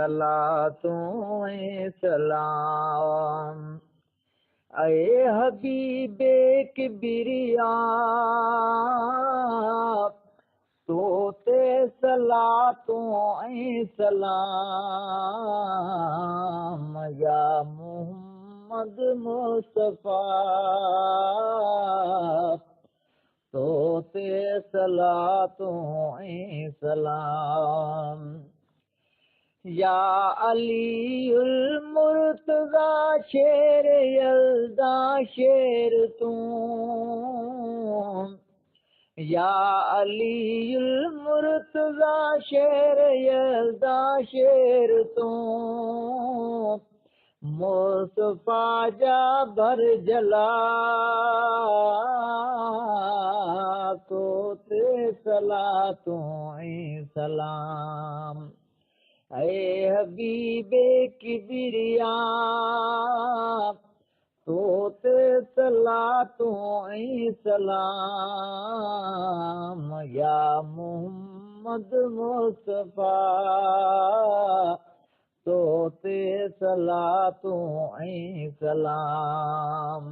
सलातों सलाम। ऐ हबीबे किबरिया तो ते सलातों सलाम। या मुहम्मद मुस्तफा तो ते सलातों सलाम। या अलीउल मुर्तज़ा शेर यल्दा शेर तू। या अलीउल मुर्तज़ा शेर यल्दा शेर तू। मुस्तफा जा भर जला तो ते सलातों सलाम। ऐ हबीबे किबरिया तो ते सलातों सलाम। या मुहम्मद मुस्तफा तो ते सलातों सलाम।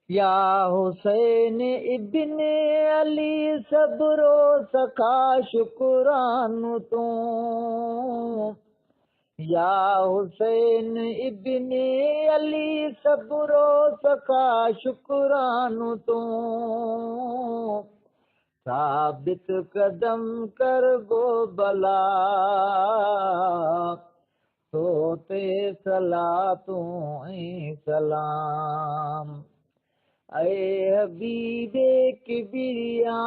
या हुसैन इब्ने अली सब्रो सखा शुक्रान तू। या हुसैन इब्ने अली सब्रो सखा शुक्रान तू। साबित कदम कर गो बला तो ते सलातों सलाम। ऐ हबीबे किबरिया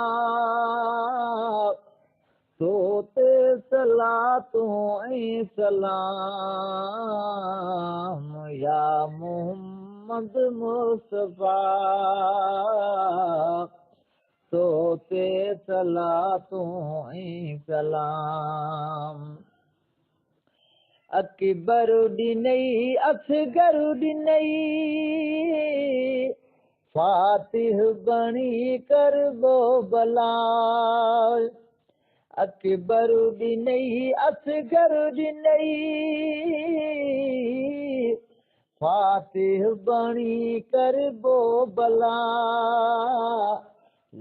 तो ते सलातों सलाम। या मुहम्मद मुस्तफा तो ते सलातों सलाम। अकबर ॾिनई असगर ॾिनई फातिह बणी कर वो भला। अकबर ॾिनई असगर ॾिनई फातिह बणी कर वो भला।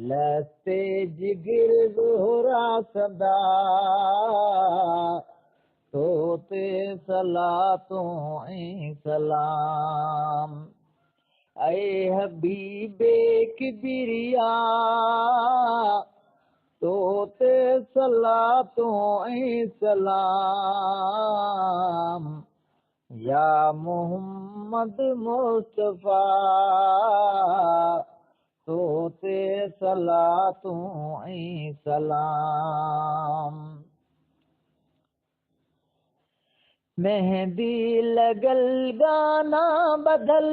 लस्ते जिगर दोहरा सदा तो ते सलातों सलाम। ऐ हबीबे किबरिया तो ते सलातों सलाम। या मुहम्मद मुस्तफा तो ते सलातों सलाम। मेहंदी लगल गाना बदल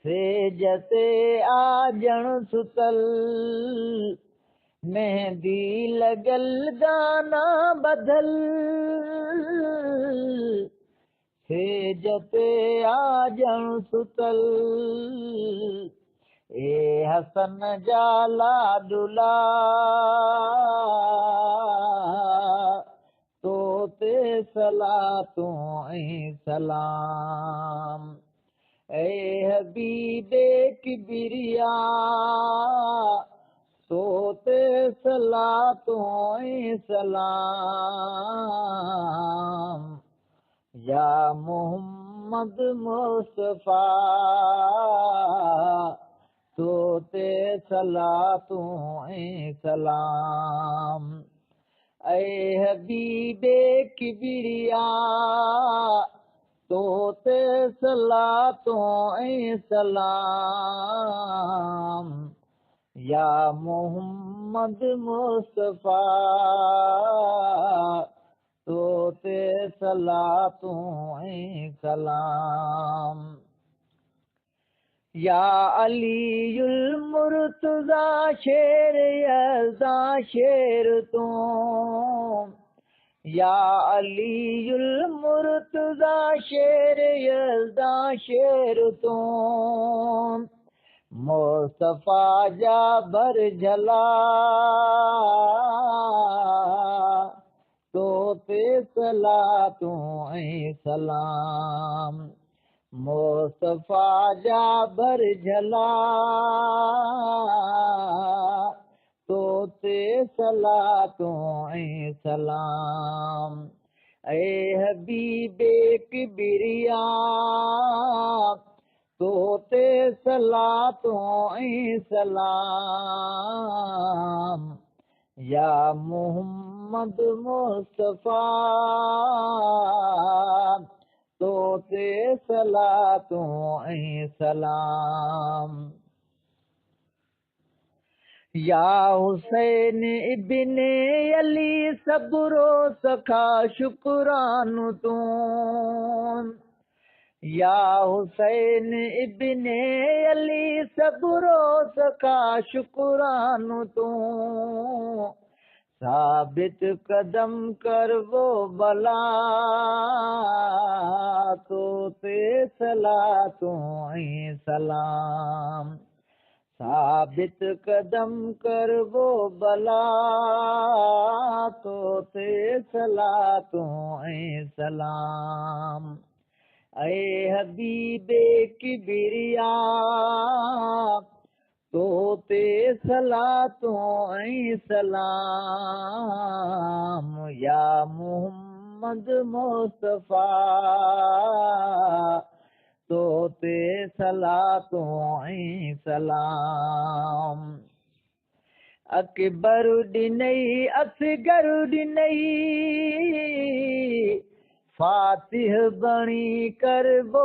से जते आजण सुतल। मेहंदी लगल गाना बदल से जते आजण सुतल। ए हसन जाला दुला तो ते सलातों सलाम। ऐ हबीबे किबरिया तो ते सलातों सलाम। या मुहम्मद मुस्तफा तो ते सलातों सलाम। ऐ हबीबे किबरिया तो ते सलातों सलाम। या मुहम्मद मुस्तफा तो ते सलातों सलाम। या अलीउल मुर्तज़ा शेर यल्दा शेर तू। या अलीउल मुर्तज़ा शेर यल्दा शेर तू। मुस्तफा जा भर झला तो ते सलातूं ऐं सलाम मुस्तफा जा भर झला तो ते सलातूं ऐं सलाम ऐ हबीबे किबरिया तो ते सलातूं ऐं सलाम या मुहम्मद मुस्तफा तो ते सलातूं ऐं सलाम या हुसैन इब्ने अली सबरो सखा शुक्रान तूं या हुसैन इब्ने अली सबरो सखा शुक्रान तूं साबित कदम कर वो भला तो ते सलातूं ऐं सलाम साबित कदम कर वो भला तो ते सलातूं ऐं सलाम ऐ हबीबे किबरिया तो ते सलातूं ऐं सलाम या मुहम्मद मुस्तफा तो ते सलातूं ऐं सलाम अकबर ॾिनई असगर ॾिनई फातिह बणी कर वो